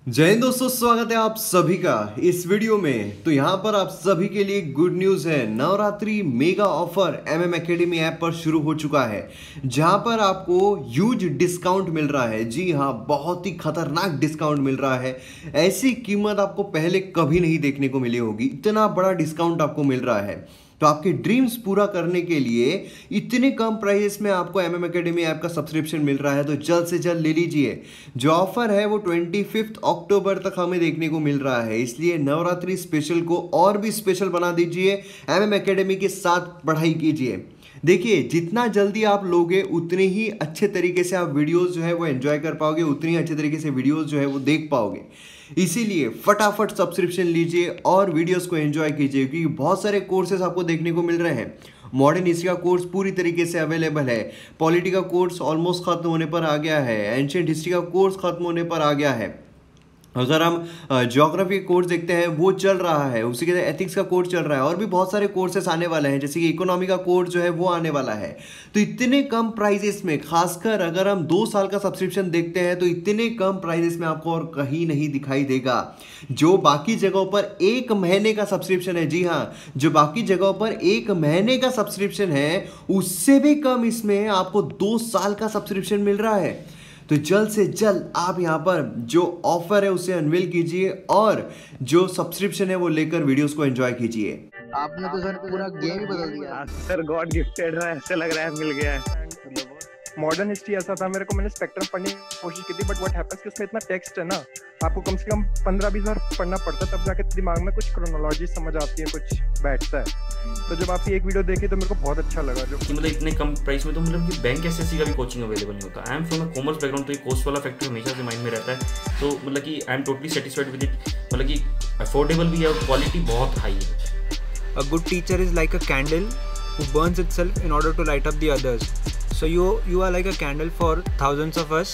जय हिंद दोस्तों, स्वागत है आप सभी का इस वीडियो में। तो यहाँ पर आप सभी के लिए गुड न्यूज़ है। Navratri mega offer MM academy app पर शुरू हो चुका है, जहाँ पर आपको ह्यूज डिस्काउंट मिल रहा है। जी हाँ, बहुत ही खतरनाक डिस्काउंट मिल रहा है। ऐसी कीमत आपको पहले कभी नहीं देखने को मिली होगी। इतना बड़ा डिस्काउंट आपको मिल रहा है। तो आपके ड्रीम्स पूरा करने के लिए इतने कम प्राइस में आपको एमएम एकेडमी ऐप का सब्सक्रिप्शन मिल रहा है, तो जल्द से जल्द ले लीजिए। जो ऑफर है वो 25 अक्टूबर तक हमें देखने को मिल रहा है, इसलिए नवरात्रि स्पेशल को और भी स्पेशल बना दीजिए। एमएम एकेडमी के साथ पढ़ाई कीजिए। देखिए, जितना जल्दी आप लोगे उतने ही अच्छे तरीके से आप वीडियोस जो है वो एंजॉय कर पाओगे, उतनी अच्छे तरीके से वीडियोस जो है वो देख पाओगे। इसीलिए फटाफट सब्सक्रिप्शन लीजिए और वीडियोस को एंजॉय कीजिए, क्योंकि बहुत सारे कोर्सेज आपको देखने को मिल रहे हैं। मॉडर्न हिस्ट्री का कोर्स पूरी तरीके से अवेलेबल है। पॉलिटी का कोर्स ऑलमोस्ट खत्म होने पर आ गया है। एंशिएंट हिस्ट्री का कोर्स खत्म होने पर आ गया है। अगर हम ज्योग्राफी कोर्स देखते हैं वो चल रहा है, उसी के साथ एथिक्स का कोर्स चल रहा है, और भी बहुत सारे कोर्सेस आने वाले हैं, जैसे कि इकोनॉमी का कोर्स जो है वो आने वाला है। तो इतने कम प्राइजेस में, खासकर अगर हम 2 साल का सब्सक्रिप्शन देखते हैं, तो इतने कम प्राइजेस में आपको और कहीं नहीं दिखाई देगा। जो बाकी जगहों पर 1 महीने का सब्सक्रिप्शन है, जी हाँ, जो बाकी जगहों पर 1 महीने का सब्सक्रिप्शन है, उससे भी कम इसमें आपको 2 साल का सब्सक्रिप्शन मिल रहा है। तो जल्द से जल्द आप यहाँ पर जो ऑफर है उसे अनवील कीजिए और जो सब्सक्रिप्शन है वो लेकर वीडियोस को एंजॉय कीजिए। आपने तो सर पूरा गेम ही बदल दिया। सर गॉड गिफ्टेड है, ऐसे लग रहा है मिल गया है। मॉडर्न हिस्ट्री ऐसा था, मेरे को मैंने स्पेक्ट्रम पढ़ने की कोशिश की थी, बट व्हाट हैपेंस कि उसमें इतना टेक्स्ट है ना, आपको कम से कम 15-20 बार पढ़ना पड़ता है, तब जाके दिमाग में कुछ क्रोनोलॉजी समझ आती है, कुछ बैठता है। तो जब आपकी एक वीडियो देखी तो मेरे को बहुत अच्छा लगा। जो कि मतलब इतने कम प्राइस में, तो मतलब कि बैंक एसएससी का भी कोचिंग अवेलेबल नहीं होता। I am from a commerce background, तो ये कॉस्ट वाला फैक्टर हमेशा से माइंड में रहता है। तो मतलब कि I am totally satisfied with it. मतलब कि अफोर्डेबल भी है और क्वालिटी बहुत हाई है। A good teacher is like a candle who burns itself in order to light up the others. So you are like a candle for thousands of us.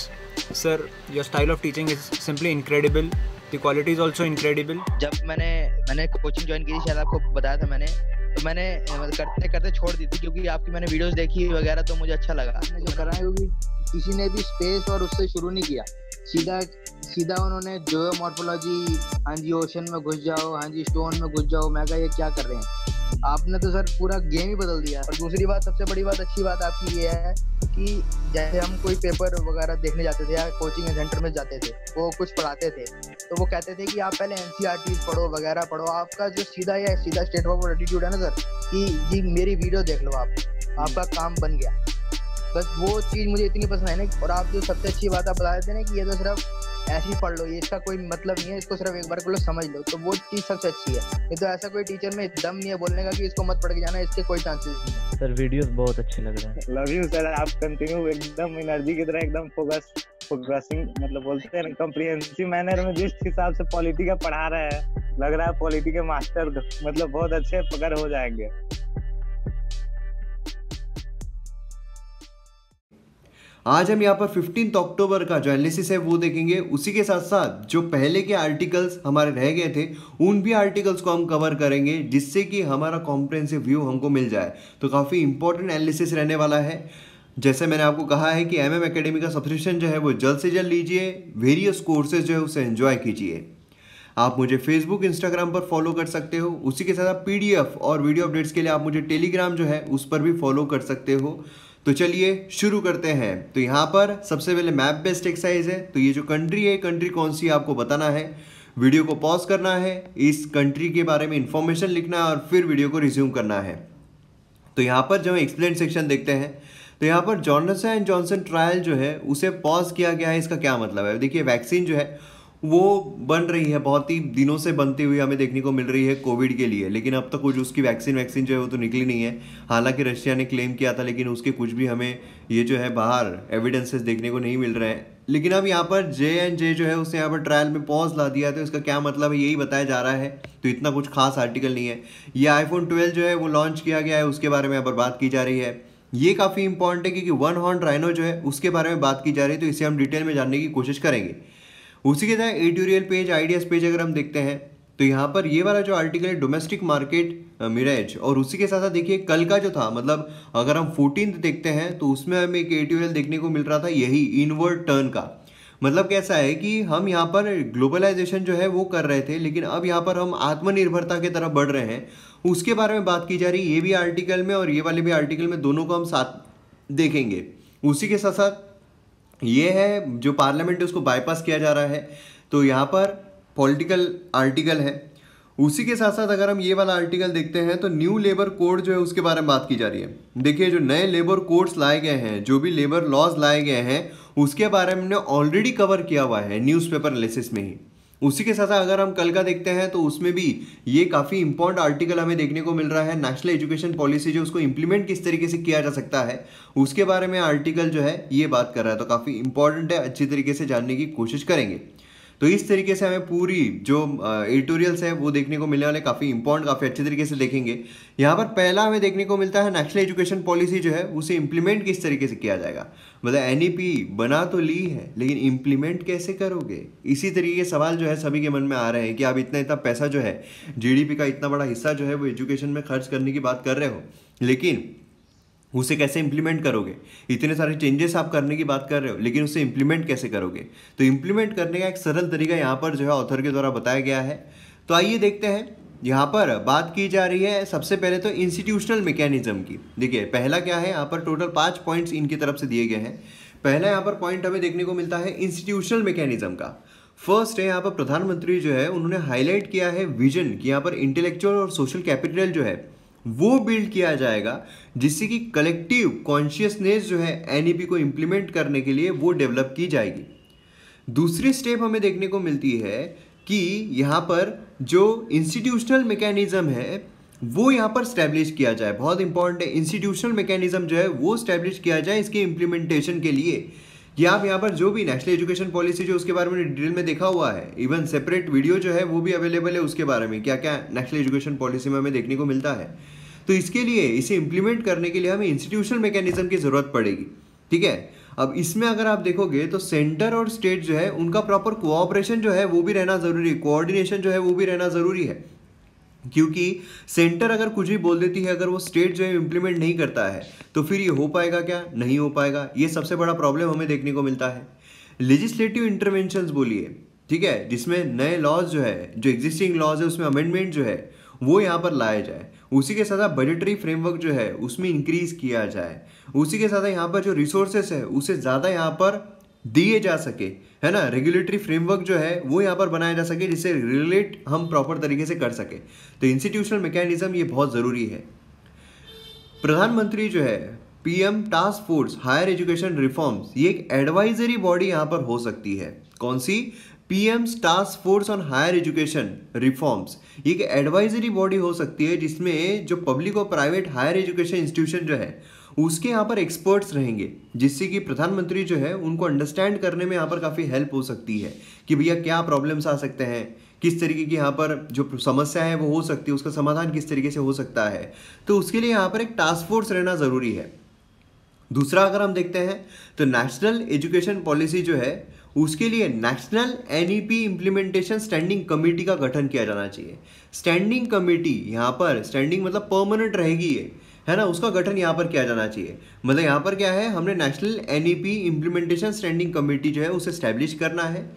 Sir, your style of teaching is simply incredible. The quality is also incredible. जब मैंने coaching join की थी, शायद आपको बताया था मैंने, तो मैंने करते करते छोड़ दी थी, क्योंकि आपकी मैंने वीडियोस देखी वगैरह, तो मुझे अच्छा लगा। जो करा है, क्योंकि किसी ने भी स्पेस और उससे शुरू नहीं किया, सीधा सीधा उन्होंने जो मॉर्फोलॉजी, हाँ जी ओशन में घुस जाओ, हाँ जी स्टोन में घुस जाओ। मैं कहा ये क्या कर रहे हैं, आपने तो सर पूरा गेम ही बदल दिया। और दूसरी बात, सबसे बड़ी बात, अच्छी बात आपकी ये है कि जैसे हम कोई पेपर वगैरह देखने जाते थे या कोचिंग सेंटर में जाते थे, वो कुछ पढ़ाते थे, तो वो कहते थे कि आप पहले एनसीईआरटी पढ़ो वगैरह पढ़ो। आपका जो सीधा स्टेट ऑफ एटीट्यूड है ना सर, कि जी मेरी वीडियो देख लो, आपका काम बन गया। बस वो चीज़ मुझे इतनी पसंद है ना। और आप जो सबसे अच्छी बात आप बता देते हैं ना कि ये तो सिर्फ ऐसे ही पढ़ लो, ये इसका कोई मतलब नहीं है, इसको सिर्फ एक बार को लो समझ लो, तो वो चीज़ सबसे अच्छी है। नहीं तो ऐसा कोई टीचर में दम नहीं है बोलने का कि इसको मत पढ़ के जाना, इसके कोई चांसेस नहीं है। सर वीडियोस बहुत अच्छे लग रहे हैं। लव यू सर, आप कंटिन्यू एकदम एनर्जी की तरह एकदम फोकसिंग मतलब बोलते हैं कॉम्प्रिहेंसिव मैनर में जिस हिसाब से पॉलिटी का पढ़ा रहा है, लग रहा है पॉलिटी के मास्टर मतलब बहुत अच्छे पकड़ हो जाएंगे। आज हम यहाँ पर 15 अक्टूबर का जो एनालिसिस है वो देखेंगे। उसी के साथ साथ जो पहले के आर्टिकल्स हमारे रह गए थे, उन भी आर्टिकल्स को हम कवर करेंगे, जिससे कि हमारा कॉम्प्रिहेंसिव व्यू हमको मिल जाए। तो काफ़ी इंपॉर्टेंट एनालिसिस रहने वाला है। जैसे मैंने आपको कहा है कि एमएम एकेडमी का सब्सक्रिप्शन जो है वो जल्द से जल्द लीजिए, वेरियस कोर्सेज जो है उसे एंजॉय कीजिए। आप मुझे फेसबुक, इंस्टाग्राम पर फॉलो कर सकते हो। उसी के साथ आप पीडीएफ और वीडियो अपडेट्स के लिए आप मुझे टेलीग्राम जो है उस पर भी फॉलो कर सकते हो। तो चलिए शुरू करते हैं। तो यहाँ पर सबसे पहले मैप बेस्ड एक्सरसाइज है। तो ये जो कंट्री है, कंट्री कौन सी है आपको बताना है, वीडियो को पॉज करना है, इस कंट्री के बारे में इंफॉर्मेशन लिखना है और फिर वीडियो को रिज्यूम करना है। तो यहाँ पर जब हम एक्सप्लेन सेक्शन देखते हैं, तो यहाँ पर जॉनसन एंड जॉनसन ट्रायल जो है उसे पॉज किया गया है। इसका क्या मतलब है? देखिए, वैक्सीन जो है वो बन रही है, बहुत ही दिनों से बनती हुई हमें देखने को मिल रही है कोविड के लिए, लेकिन अब तक कुछ उसकी वैक्सीन जो है वो तो निकली नहीं है। हालांकि रशिया ने क्लेम किया था, लेकिन उसके कुछ भी हमें ये जो है बाहर एविडेंसेस देखने को नहीं मिल रहे हैं। लेकिन अब यहाँ पर J&J जो है उसने यहाँ पर ट्रायल में पॉज ला दिया, तो इसका क्या मतलब है यही बताया जा रहा है। तो इतना कुछ खास आर्टिकल नहीं है। ये iPhone 12 जो है वो लॉन्च किया गया है, उसके बारे में यहाँ पर बात की जा रही है। ये काफ़ी इंपॉर्टेंट है, क्योंकि 1 हॉर्न राइनो जो है उसके बारे में बात की जा रही है, तो इसे हम डिटेल में जानने की कोशिश करेंगे। उसी के साथ एडिटोरियल पेज, आइडियाज़ पेज अगर हम देखते हैं, तो यहाँ पर ये वाला जो आर्टिकल है डोमेस्टिक मार्केट मिराज, और उसी के साथ साथ देखिए कल का जो था, मतलब अगर हम 14th देखते हैं तो उसमें हमें एक एडिटोरियल देखने को मिल रहा था यही इनवर्ड टर्न का। मतलब कैसा है कि हम यहाँ पर ग्लोबलाइजेशन जो है वो कर रहे थे, लेकिन अब यहाँ पर हम आत्मनिर्भरता की तरफ बढ़ रहे हैं, उसके बारे में बात की जा रही है। ये भी आर्टिकल में और ये वाले भी आर्टिकल में, दोनों को हम साथ देखेंगे। उसी के साथ साथ ये है जो पार्लियामेंट है उसको बाईपास किया जा रहा है, तो यहाँ पर पॉलिटिकल आर्टिकल है। उसी के साथ साथ अगर हम ये वाला आर्टिकल देखते हैं तो न्यू लेबर कोड जो है उसके बारे में बात की जा रही है। देखिए जो नए लेबर कोड्स लाए गए हैं, जो भी लेबर लॉज लाए गए हैं, उसके बारे में हमने ऑलरेडी कवर किया हुआ है न्यूज़पेपर एनालिसिस में ही। उसी के साथ साथ अगर हम कल का देखते हैं तो उसमें भी ये काफ़ी इंपॉर्टेंट आर्टिकल हमें देखने को मिल रहा है। नेशनल एजुकेशन पॉलिसी जो उसको इंप्लीमेंट किस तरीके से किया जा सकता है उसके बारे में आर्टिकल जो है ये बात कर रहा है, तो काफ़ी इंपॉर्टेंट है, अच्छी तरीके से जानने की कोशिश करेंगे। तो इस तरीके से हमें पूरी जो एडिटोरियल्स है वो देखने को मिलने वाले, काफ़ी इंपॉर्टेंट, काफ़ी अच्छे तरीके से देखेंगे। यहाँ पर पहला हमें देखने को मिलता है नेशनल एजुकेशन पॉलिसी जो है उसे इम्प्लीमेंट किस तरीके से किया जाएगा। मतलब NEP बना तो ली है लेकिन इम्प्लीमेंट कैसे करोगे, इसी तरीके के सवाल जो है सभी के मन में आ रहे हैं कि आप इतना पैसा जो है GDP का इतना बड़ा हिस्सा जो है वो एजुकेशन में खर्च करने की बात कर रहे हो, लेकिन उसे कैसे इंप्लीमेंट करोगे। इतने सारे चेंजेस आप करने की बात कर रहे हो लेकिन उसे इंप्लीमेंट कैसे करोगे। तो इंप्लीमेंट करने का एक सरल तरीका यहाँ पर जो है ऑथर के द्वारा बताया गया है। तो आइए देखते हैं। यहाँ पर बात की जा रही है सबसे पहले तो इंस्टीट्यूशनल मैकेनिज्म की। देखिए पहला क्या है, यहाँ पर टोटल 5 पॉइंट्स इनकी तरफ से दिए गए हैं। पहला यहाँ पर पॉइंट हमें देखने को मिलता है इंस्टीट्यूशनल मैकेनिज्म का। फर्स्ट है यहाँ पर प्रधानमंत्री जो है उन्होंने हाईलाइट किया है विजन कि यहाँ पर इंटेलेक्चुअल और सोशल कैपिटल जो है वो बिल्ड किया जाएगा, जिससे कि कलेक्टिव कॉन्शियसनेस जो है NEP को इम्प्लीमेंट करने के लिए वो डेवलप की जाएगी। दूसरी स्टेप हमें देखने को मिलती है कि यहाँ पर जो इंस्टीट्यूशनल मैकेनिज्म है वो यहाँ पर स्टैब्लिश किया जाए। बहुत इंपॉर्टेंट है, इंस्टीट्यूशनल मैकेनिज्म जो है वो स्टैब्लिश किया जाए इसके इम्प्लीमेंटेशन के लिए। कि आप यहाँ पर जो भी नेशनल एजुकेशन पॉलिसी जो उसके बारे में डिटेल में देखा हुआ है, इवन सेपरेट वीडियो जो है वो भी अवेलेबल है उसके बारे में, क्या क्या नेशनल एजुकेशन पॉलिसी में हमें देखने को मिलता है। तो इसके लिए, इसे इम्प्लीमेंट करने के लिए हमें इंस्टीट्यूशनल मैकेनिज्म की ज़रूरत पड़ेगी। ठीक है, अब इसमें अगर आप देखोगे तो सेंटर और स्टेट जो है उनका प्रॉपर कोऑपरेशन जो है वो भी रहना ज़रूरी है, कोऑर्डिनेशन जो है वो भी रहना ज़रूरी है। क्योंकि सेंटर अगर कुछ भी बोल देती है, अगर वो स्टेट जो है इम्प्लीमेंट नहीं करता है तो फिर ये हो पाएगा क्या, नहीं हो पाएगा। ये सबसे बड़ा प्रॉब्लम हमें देखने को मिलता है। लेजिस्लेटिव इंटरवेंशंस बोलिए, ठीक है, जिसमें नए लॉज जो है, जो एग्जिस्टिंग लॉज है उसमें अमेंडमेंट जो है वो यहाँ पर लाया जाए। उसी के साथ साथ बजटरी फ्रेमवर्क जो है उसमें इंक्रीज किया जाए। उसी के साथ यहाँ पर जो रिसोर्सेस है उसे ज़्यादा यहाँ पर दिए जा सके, है ना। रेगुलेटरी फ्रेमवर्क जो है वो यहाँ पर बनाया जा सके जिससे रिलेट हम प्रॉपर तरीके से कर सके। तो इंस्टीट्यूशनल मैकेनिज्म ये बहुत ज़रूरी है। प्रधानमंत्री जो है PM task force higher education reforms, ये एक एडवाइजरी बॉडी यहाँ पर हो सकती है। कौन सी? PM task force on higher education reforms. ये एक एडवाइजरी बॉडी हो सकती है जिसमें जो पब्लिक और प्राइवेट हायर एजुकेशन इंस्टीट्यूशन जो है उसके यहाँ पर एक्सपर्ट्स रहेंगे, जिससे कि प्रधानमंत्री जो है उनको अंडरस्टैंड करने में यहाँ पर काफ़ी हेल्प हो सकती है कि भैया क्या प्रॉब्लम्स आ सकते हैं, किस तरीके की यहाँ पर जो समस्या है वो हो सकती है, उसका समाधान किस तरीके से हो सकता है। तो उसके लिए यहाँ पर एक टास्क फोर्स रहना ज़रूरी है। दूसरा अगर हम देखते हैं तो नेशनल एजुकेशन पॉलिसी जो है उसके लिए national NEP implementation standing committee का गठन किया जाना चाहिए। स्टैंडिंग कमेटी, यहाँ पर स्टैंडिंग मतलब परमानेंट रहेगी ये, है ना, उसका गठन यहाँ पर किया जाना चाहिए। मतलब यहाँ पर क्या है, हमने national NEP implementation standing committee जो है उसे स्टैब्लिश करना है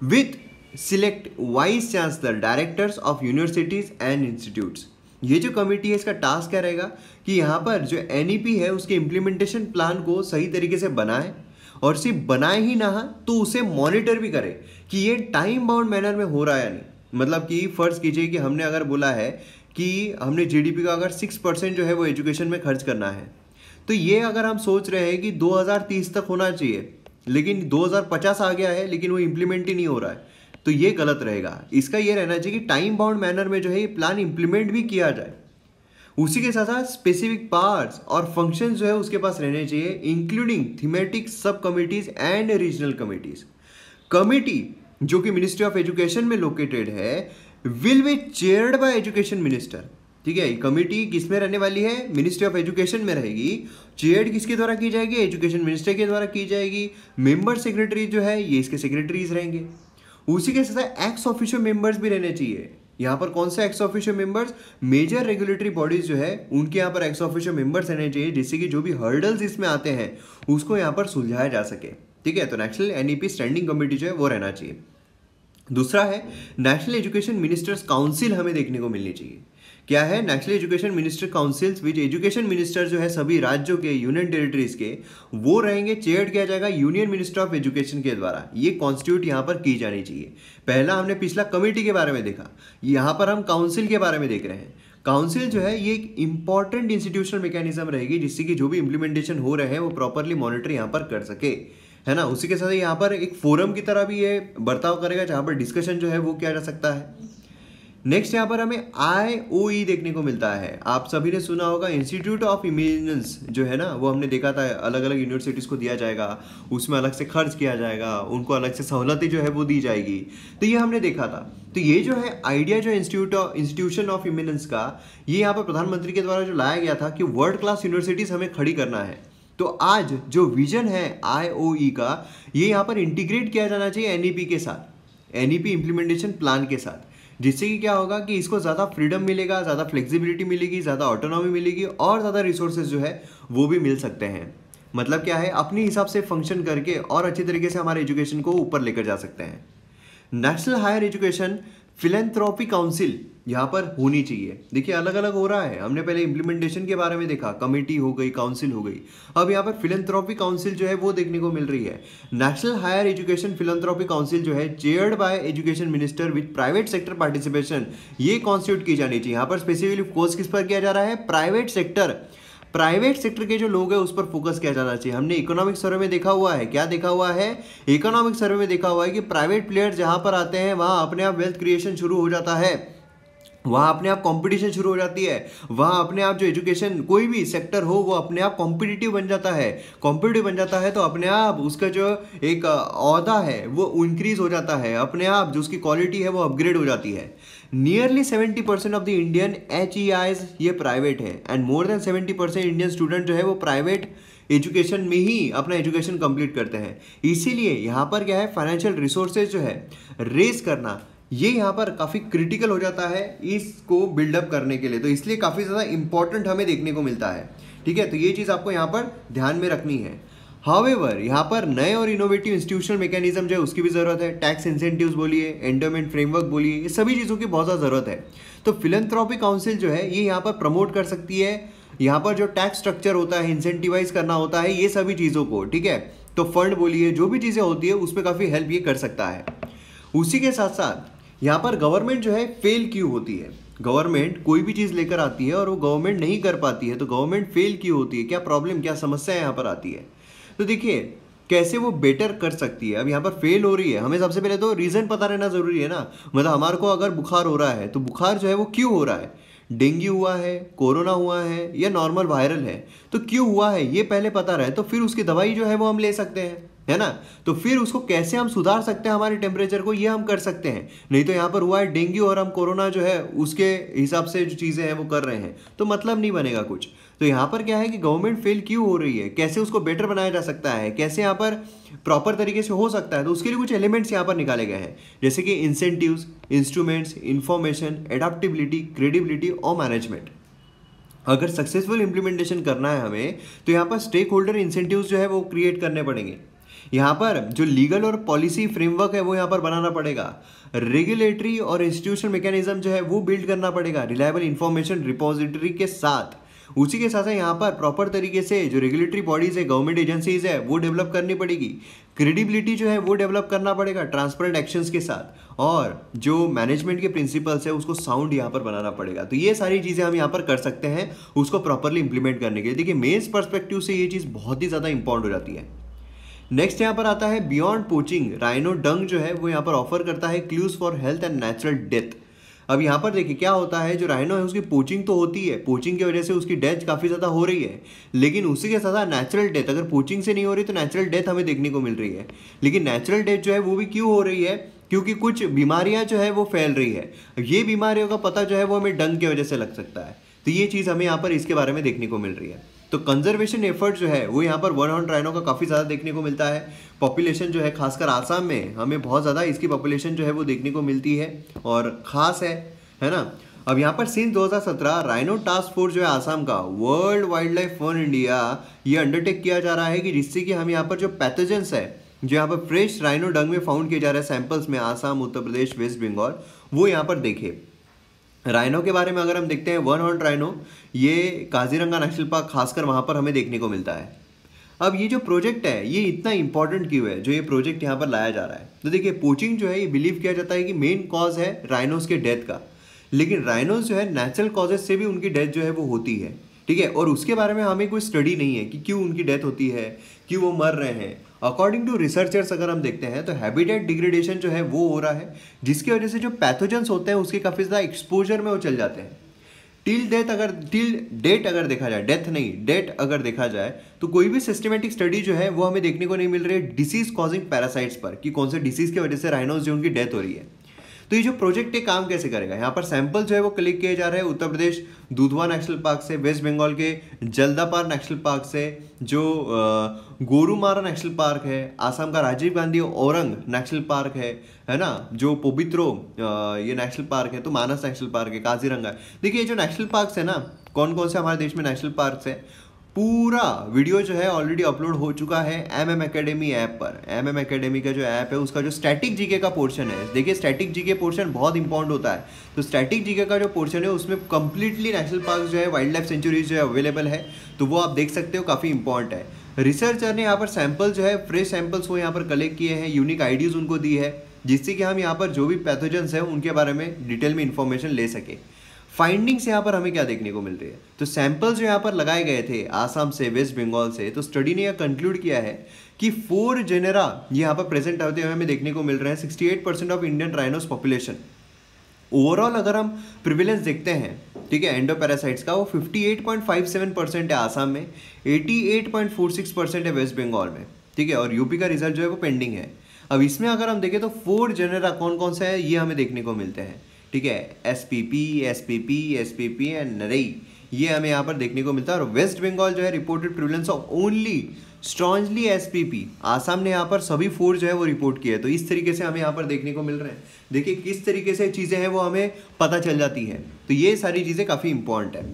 with select vice chancellor directors of universities and institutes. ये जो कमेटी है इसका टास्क क्या रहेगा कि यहाँ पर जो NEP है उसके इम्प्लीमेंटेशन प्लान को सही तरीके से बनाए, और सिर्फ बनाए ही ना तो उसे मॉनिटर भी करे कि ये टाइम बाउंड मैनर में हो रहा है या नहीं। मतलब कि फ़र्ज़ कीजिए कि हमने अगर बोला है कि हमने GDP का अगर 6% जो है वो एजुकेशन में खर्च करना है, तो ये अगर हम सोच रहे हैं कि 2030 तक होना चाहिए, लेकिन 2050 आ गया है लेकिन वो इम्प्लीमेंट ही नहीं हो रहा है, तो ये गलत रहेगा। इसका ये रहना चाहिए कि टाइम बाउंड मैनर में जो है ये प्लान इम्प्लीमेंट भी किया जाए। उसी के साथ साथ स्पेसिफिक पार्ट्स और फंक्शन जो है उसके पास रहने चाहिए, इंक्लूडिंग थीमेटिक सब committees and regional committees. Committee जो कि मिनिस्ट्री ऑफ एजुकेशन में लोकेटेड है will be chaired by education minister. ठीक है, कमिटी किस में रहने वाली है? मिनिस्ट्री ऑफ एजुकेशन में रहेगी। चेयर्ड किसके द्वारा की जाएगी? एजुकेशन मिनिस्टर के द्वारा की जाएगी। मेंबर सेक्रेटरी जो है ये इसके सेक्रेटरीज रहेंगे। उसी के साथ एक्स ऑफिशियो मेंबर्स भी रहने चाहिए। यहाँ पर कौन से ex officio members? Major regulatory bodies जो है उनके यहाँ पर एक्स ऑफिशियो मेंबर्स रहने चाहिए, जिससे कि जो भी हर्डल्स इसमें आते हैं उसको यहाँ पर सुलझाया जा सके। ठीक है, तो नेशनल NEP स्टैंडिंग कमेटी जो है वो रहना चाहिए। दूसरा है नेशनल एजुकेशन मिनिस्टर्स काउंसिल हमें देखने को मिलनी चाहिए। क्या है नेशनल एजुकेशन मिनिस्टर काउंसिल्स, विच एजुकेशन मिनिस्टर जो है सभी राज्यों के, यूनियन टेरिटरीज के, वो रहेंगे, चेयर किया जाएगा यूनियन मिनिस्टर ऑफ एजुकेशन के द्वारा। ये कॉन्स्टिट्यूट यहाँ पर की जानी चाहिए। पहला हमने पिछला कमेटी के बारे में देखा, यहाँ पर हम काउंसिल के बारे में देख रहे हैं। काउंसिल जो है ये एक इंपॉर्टेंट इंस्टीट्यूशनल मैकेनिज्म रहेगी जिससे कि जो भी इम्प्लीमेंटेशन हो रहे हैं वो प्रॉपरली मॉनिटर यहाँ पर कर सके, है ना। उसी के साथ यहाँ पर एक फोरम की तरह भी ये बर्ताव करेगा जहाँ पर डिस्कशन जो है वो किया जा सकता है। नेक्स्ट यहाँ पर हमें IOE देखने को मिलता है। आप सभी ने सुना होगा इंस्टीट्यूट ऑफ इमेजिनेंस जो है ना, वो हमने देखा था अलग अलग यूनिवर्सिटीज़ को दिया जाएगा, उसमें अलग से खर्च किया जाएगा, उनको अलग से सहूलतें जो है वो दी जाएगी, तो ये हमने देखा था। तो ये जो है आइडिया जो इंस्टीट्यूशन ऑफ इमेजिनेंस का, ये यहाँ पर प्रधानमंत्री के द्वारा जो लाया गया था कि वर्ल्ड क्लास यूनिवर्सिटीज़ हमें खड़ी करना है। तो आज जो विजन है IOE का, ये यहाँ पर इंटीग्रेट किया जाना चाहिए NEP के साथ, NEP इम्प्लीमेंटेशन प्लान के साथ, जिससे कि क्या होगा कि इसको ज़्यादा फ्रीडम मिलेगा, ज़्यादा फ्लेक्सिबिलिटी मिलेगी, ज़्यादा ऑटोनॉमी मिलेगी और ज़्यादा रिसोर्सेज जो है वो भी मिल सकते हैं। मतलब क्या है, अपने हिसाब से फंक्शन करके और अच्छी तरीके से हमारे एजुकेशन को ऊपर लेकर जा सकते हैं। National higher education philanthropy council यहाँ पर होनी चाहिए। देखिए अलग अलग हो रहा है, हमने पहले इम्प्लीमेंटेशन के बारे में देखा, कमेटी हो गई, काउंसिल हो गई, अब यहाँ पर फिलेंथ्रोपी काउंसिल जो है वो देखने को मिल रही है। National higher education philanthropy council जो है chaired by education minister with private sector participation, ये कॉन्स्टिट्यूट की जानी चाहिए। यहाँ पर स्पेसिफिकली फोकस किस पर किया जा रहा है, प्राइवेट सेक्टर के जो लोग हैं उस पर फोकस किया जाना चाहिए। हमने इकोनॉमिक सर्वे में देखा हुआ है, क्या देखा हुआ है, इकोनॉमिक सर्वे में देखा हुआ है कि प्राइवेट प्लेयर जहां पर आते हैं वहां अपने आप वेल्थ क्रिएशन शुरू हो जाता है, वहाँ अपने आप कंपटीशन शुरू हो जाती है, वहाँ अपने आप जो एजुकेशन कोई भी सेक्टर हो वो अपने आप कॉम्पिटिटिव बन जाता है। कॉम्पिटिटिव बन जाता है तो अपने आप उसका जो एक औहदा है वो इंक्रीज हो जाता है, अपने आप जो उसकी क्वालिटी है वो अपग्रेड हो जाती है। Nearly 70% of the Indian HEIs ये प्राइवेट है and more than 70% Indian student जो है वो प्राइवेट एजुकेशन में ही अपना एजुकेशन कंप्लीट करते हैं। इसीलिए यहाँ पर क्या है, फाइनेंशियल रिसोर्सेज जो है रेज करना, ये यहाँ पर काफ़ी क्रिटिकल हो जाता है इसको बिल्डअप करने के लिए, तो इसलिए काफ़ी ज़्यादा इंपॉर्टेंट हमें देखने को मिलता है। ठीक है, तो ये चीज़ आपको यहाँ पर ध्यान में रखनी है। हाउएवर यहाँ पर नए और इनोवेटिव इंस्टीट्यूशनल मैकेनिज्म जो है उसकी भी ज़रूरत है। टैक्स इंसेंटिव्स बोलिए, एंडोमेंट फ्रेमवर्क बोलिए, ये सभी चीज़ों की बहुत ज़्यादा ज़रूरत है। तो फिलेंथ्रोपी काउंसिल जो है ये यहाँ पर प्रमोट कर सकती है, यहाँ पर जो टैक्स स्ट्रक्चर होता है, इंसेंटिवाइज करना होता है, ये सभी चीज़ों को, ठीक है, तो फंड बोलिए, जो भी चीज़ें होती है उसमें काफ़ी हेल्प ये कर सकता है। उसी के साथ साथ यहाँ पर गवर्नमेंट जो है फेल क्यों होती है, गवर्नमेंट कोई भी चीज़ लेकर आती है और वो गवर्नमेंट नहीं कर पाती है, तो गवर्नमेंट फेल क्यों होती है, क्या प्रॉब्लम, क्या समस्या यहाँ पर आती है, तो देखिए कैसे वो बेटर कर सकती है। अब यहाँ पर फेल हो रही है, हमें सबसे पहले तो रीज़न पता रहना ज़रूरी है ना। मतलब हमारे को अगर बुखार हो रहा है तो बुखार जो है वो क्यों हो रहा है, डेंगू हुआ है, कोरोना हुआ है या नॉर्मल वायरल है, तो क्यों हुआ है ये पहले पता रहे तो फिर उसकी दवाई जो है वो हम ले सकते हैं, है ना। तो फिर उसको कैसे हम सुधार सकते हैं हमारे टेम्परेचर को, ये हम कर सकते हैं। नहीं तो यहाँ पर हुआ है डेंगू और हम कोरोना जो है उसके हिसाब से जो चीज़ें हैं वो कर रहे हैं तो मतलब नहीं बनेगा कुछ। तो यहाँ पर क्या है कि गवर्नमेंट फेल क्यों हो रही है, कैसे उसको बेटर बनाया जा सकता है, कैसे यहाँ पर प्रॉपर तरीके से हो सकता है, तो उसके लिए कुछ एलिमेंट्स यहाँ पर निकाले गए हैं, जैसे कि इंसेंटिव्स, इंस्ट्रूमेंट्स, इंफॉर्मेशन, एडाप्टिबिलिटी, क्रेडिबिलिटी और मैनेजमेंट। अगर सक्सेसफुल इम्प्लीमेंटेशन करना है हमें तो यहाँ पर स्टेक होल्डर इंसेंटिव्स जो है वो क्रिएट करने पड़ेंगे। यहाँ पर जो लीगल और पॉलिसी फ्रेमवर्क है वो यहाँ पर बनाना पड़ेगा। रेगुलेटरी और इंस्टीट्यूशनल मैकेनिज्म जो है वो बिल्ड करना पड़ेगा रिलायबल इंफॉर्मेशन रिपोजिटरी के साथ। उसी के साथ साथ यहाँ पर प्रॉपर तरीके से जो रेगुलेटरी बॉडीज़ है, गवर्नमेंट एजेंसीज है, वो डेवलप करनी पड़ेगी। क्रेडिबिलिटी जो है वो डेवलप करना पड़ेगा ट्रांसपेरेंट एक्शंस के साथ, और जो मैनेजमेंट के प्रिंसिपल्स है उसको साउंड यहाँ पर बनाना पड़ेगा। तो ये सारी चीज़ें हम यहाँ पर कर सकते हैं उसको प्रॉपरली इंप्लीमेंट करने के लिए। देखिए मेंस पर्सपेक्टिव से ये चीज़ बहुत ही ज़्यादा इंपॉर्टेंट हो जाती है। नेक्स्ट यहाँ पर आता है बियॉन्ड पोचिंग। राइनो डंग जो है वो यहाँ पर ऑफर करता है clues for health and natural death. अब यहाँ पर देखिए क्या होता है, जो राइनो है उसकी पोचिंग तो होती है, पोचिंग की वजह से उसकी डेथ काफ़ी ज़्यादा हो रही है, लेकिन उसी के साथ साथ नेचुरल डेथ, अगर पोचिंग से नहीं हो रही तो नेचुरल डेथ हमें देखने को मिल रही है। लेकिन नेचुरल डेथ जो है वो भी क्यों हो रही है, क्योंकि कुछ बीमारियाँ जो है वो फैल रही है। ये बीमारियों का पता जो है वो हमें डंग की वजह से लग सकता है। तो ये चीज़ हमें यहाँ पर इसके बारे में देखने को मिल रही है। तो कंजर्वेशन एफर्ट जो है वो यहाँ पर वन हॉर्न राइनो का काफ़ी ज़्यादा देखने को मिलता है। पॉपुलेशन जो है खासकर आसाम में हमें बहुत ज़्यादा इसकी पॉपुलेशन जो है वो देखने को मिलती है और ख़ास है ना। अब यहाँ पर सिंस 2017 राइनो टास्क फोर्स जो है आसाम का world wild life fund India ये अंडरटेक किया जा रहा है कि जिससे कि हम यहाँ पर जो पैथोजेंस है जो यहाँ पर फ्रेश राइनो डंग में फाउंड किए जा रहे सैंपल्स में आसाम, उत्तर प्रदेश, वेस्ट बंगाल, वो यहाँ पर देखे। राइनो के बारे में अगर हम देखते हैं, वन हॉर्न राइनो ये काजीरंगा नेशनल पार्क खासकर वहाँ पर हमें देखने को मिलता है। अब ये जो प्रोजेक्ट है ये इतना इंपॉर्टेंट क्यों है जो ये प्रोजेक्ट यहाँ पर लाया जा रहा है? तो देखिए, पोचिंग जो है ये बिलीव किया जाता है कि मेन कॉज है राइनोस के डेथ का, लेकिन राइनोस जो है नेचुरल कॉजेस से भी उनकी डेथ जो है वो होती है, ठीक है। और उसके बारे में हमें कोई स्टडी नहीं है कि क्यों उनकी डेथ होती है, क्यों वो मर रहे हैं। अकॉर्डिंग टू रिसर्चर्स अगर हम देखते हैं तो हैबिटेट डिग्रेडेशन जो है वो हो रहा है, जिसकी वजह से जो पैथोजेंस होते हैं उसके काफ़ी ज़्यादा एक्सपोजर में वो चल जाते हैं। टिल डेट अगर देखा जाए, डेथ नहीं डेट अगर देखा जाए, तो कोई भी सिस्टमेटिक स्टडी जो है वो हमें देखने को नहीं मिल रही है डिसीज कॉजिंग पैरासाइट्स पर, कि कौन से डिसीज की वजह से राइनोस जो उनकी डेथ हो रही है। तो ये जो प्रोजेक्ट है काम कैसे करेगा? यहाँ पर सैंपल जो है वो कलेक्ट किए जा रहे हैं उत्तर प्रदेश दुधवा नेशनल पार्क से, वेस्ट बंगाल के जल्दापार नेशनल पार्क से, जो गोरुमारा नेशनल पार्क है, आसाम का राजीव गांधी औरंग नेशनल पार्क है ना, जो पोबित्रो ये नेशनल पार्क है, तो मानस नेशनल पार्क है, काजीरंगा। देखिए ये जो नेशनल पार्क्स है ना, कौन कौन से हमारे देश में नेशनल पार्क्स है, पूरा वीडियो जो है ऑलरेडी अपलोड हो चुका है MM एकेडमी ऐप पर। MM एकेडमी का जो ऐप है उसका जो स्टैटिक जीके का पोर्शन है, देखिए स्टैटिक जीके पोर्शन बहुत इंपॉर्टेंट होता है। तो स्टैटिक जीके का जो पोर्शन है उसमें कंप्लीटली नेशनल पार्क जो है, वाइल्ड लाइफ सेंचुरीज जो है अवेलेबल है, तो वो आप देख सकते हो, काफ़ी इंपॉर्टेंट है। रिसर्चर ने यहाँ पर सैंपल जो है, फ्रेश सैंपल्स वो यहाँ पर कलेक्ट किए हैं, यूनिक आईडीज उनको दी है, जिससे कि हम यहाँ पर जो भी पैथोजेंस है उनके बारे में डिटेल में इंफॉर्मेशन ले सके। फाइंडिंग्स यहाँ पर हमें क्या देखने को मिल रही है? तो सैंपल्स जो यहाँ पर लगाए गए थे आसाम से, वेस्ट बंगाल से, तो स्टडी ने यह कंक्लूड किया है कि 4 जेनेरा यहाँ पर प्रेजेंट होते हुए हमें देखने को मिल रहे हैं 68% of Indian rhinos population. Overall अगर हम प्रिविलेंस देखते हैं, ठीक है, एंडोपैरासाइट्स का, वो 58.57% है आसाम में, 88.46% है वेस्ट बंगाल में, ठीक है, और यूपी का रिजल्ट जो है वो पेंडिंग है। अब इसमें अगर हम देखें तो 4 जेनेरा कौन कौन से है ये हमें देखने को मिलते हैं, ठीक है, SPP एंड नरई, ये हमें यहाँ पर देखने को मिलता है। और वेस्ट बंगाल जो है reported prevalence of only strongly SPP, Assam ने यहाँ पर सभी 4 जो है वो रिपोर्ट किए। तो इस तरीके से हमें यहाँ पर देखने को मिल रहे हैं। देखिए किस तरीके से चीज़ें हैं वो हमें पता चल जाती हैं, तो ये सारी चीज़ें काफ़ी इंपॉर्टेंट है।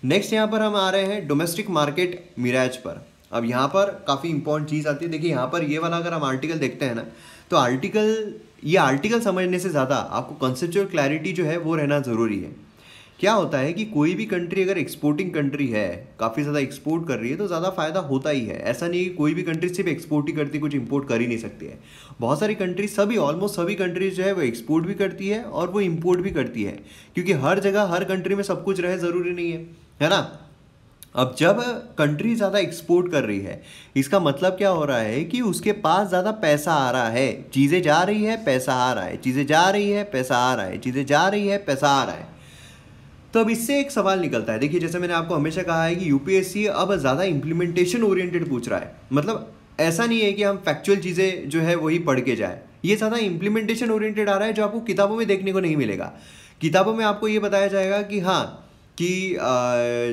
नेक्स्ट यहाँ पर हम आ रहे हैं डोमेस्टिक मार्केट मिराज पर। अब यहाँ पर काफ़ी इंपॉर्टेंट चीज़ आती है। देखिए यहाँ पर ये वाला अगर हम आर्टिकल देखते हैं ना, तो आर्टिकल समझने से ज़्यादा आपको कॉन्सेप्चुअल क्लैरिटी जो है वो रहना ज़रूरी है। क्या होता है कि कोई भी कंट्री अगर एक्सपोर्टिंग कंट्री है, काफ़ी ज़्यादा एक्सपोर्ट कर रही है, तो ज़्यादा फ़ायदा होता ही है। ऐसा नहीं कि कोई भी कंट्री सिर्फ एक्सपोर्ट ही करती, कुछ इंपोर्ट कर ही नहीं सकती है। बहुत सारी कंट्री, ऑलमोस्ट सभी कंट्रीज जो है वो एक्सपोर्ट भी करती है और वो इम्पोर्ट भी करती है, क्योंकि हर जगह हर कंट्री में सब कुछ रहे ज़रूरी नहीं है ना। अब जब कंट्री ज़्यादा एक्सपोर्ट कर रही है, इसका मतलब क्या हो रहा है कि उसके पास ज़्यादा पैसा आ रहा है, चीज़ें जा रही है, पैसा आ रहा है, चीज़ें जा रही है, पैसा आ रहा है, चीज़ें जा रही है, पैसा आ रहा है। तो अब इससे एक सवाल निकलता है। देखिए जैसे मैंने आपको हमेशा कहा है कि UPSC अब ज़्यादा इम्प्लीमेंटेशन ओरिएंटेड पूछ रहा है। मतलब ऐसा नहीं है कि हम फैक्चुअल चीज़ें जो है वही पढ़ के जाए, ये ज़्यादा इम्प्लीमेंटेशन ओरिएंटेड आ रहा है, जो आपको किताबों में देखने को नहीं मिलेगा। किताबों में आपको ये बताया जाएगा कि हाँ, कि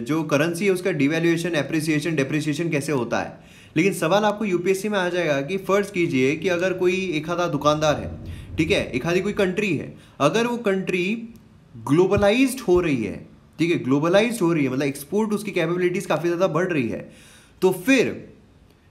जो करेंसी है उसका डिवैल्यूएशन, एप्रिसिएशन, डेप्रिसिएशन कैसे होता है। लेकिन सवाल आपको UPSC में आ जाएगा कि फ़र्ज़ कीजिए कि अगर कोई एक आधा दुकानदार है, ठीक है, एक आधी कोई कंट्री है, अगर वो कंट्री ग्लोबलाइज्ड हो रही है, ठीक है, ग्लोबलाइज्ड हो रही है, मतलब एक्सपोर्ट उसकी कैपेबिलिटीज़ काफ़ी ज़्यादा बढ़ रही है, तो फिर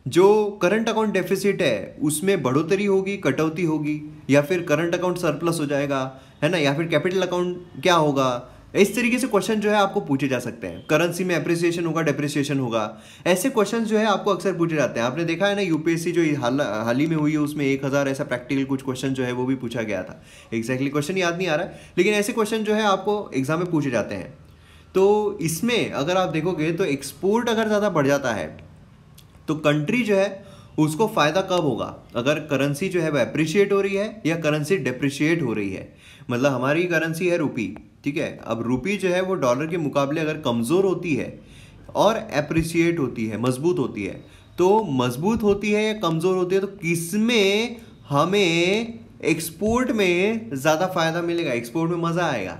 जो करंट अकाउंट डेफिसिट है उसमें बढ़ोतरी होगी, कटौती होगी, या फिर करंट अकाउंट सरप्लस हो जाएगा, है ना, या फिर कैपिटल अकाउंट क्या होगा। इस तरीके से क्वेश्चन जो है आपको पूछे जा सकते हैं। करेंसी में एप्रिसिएशन होगा, डेप्रिसिएशन होगा, ऐसे क्वेश्चन जो है आपको अक्सर पूछे जाते हैं। आपने देखा है ना UPSC जो हाल ही में हुई है उसमें 1000 ऐसा प्रैक्टिकल कुछ क्वेश्चन जो है वो भी पूछा गया था। एग्जैक्टली क्वेश्चन याद नहीं आ रहा है, लेकिन ऐसे क्वेश्चन जो है आपको एग्जाम में पूछे जाते हैं। तो इसमें अगर आप देखोगे तो एक्सपोर्ट अगर ज़्यादा बढ़ जाता है तो कंट्री जो है उसको फ़ायदा कब होगा? अगर करेंसी जो है वो अप्रिशिएट हो रही है या करेंसी डेप्रिशिएट हो रही है। मतलब हमारी करेंसी है रुपी, ठीक है, अब रुपी जो है वो डॉलर के मुकाबले अगर कमज़ोर होती है और अप्रिशिएट होती है, मजबूत होती है, तो मजबूत होती है या कमज़ोर होती है, तो किसमें हमें एक्सपोर्ट में ज़्यादा फ़ायदा मिलेगा, एक्सपोर्ट में मज़ा आएगा।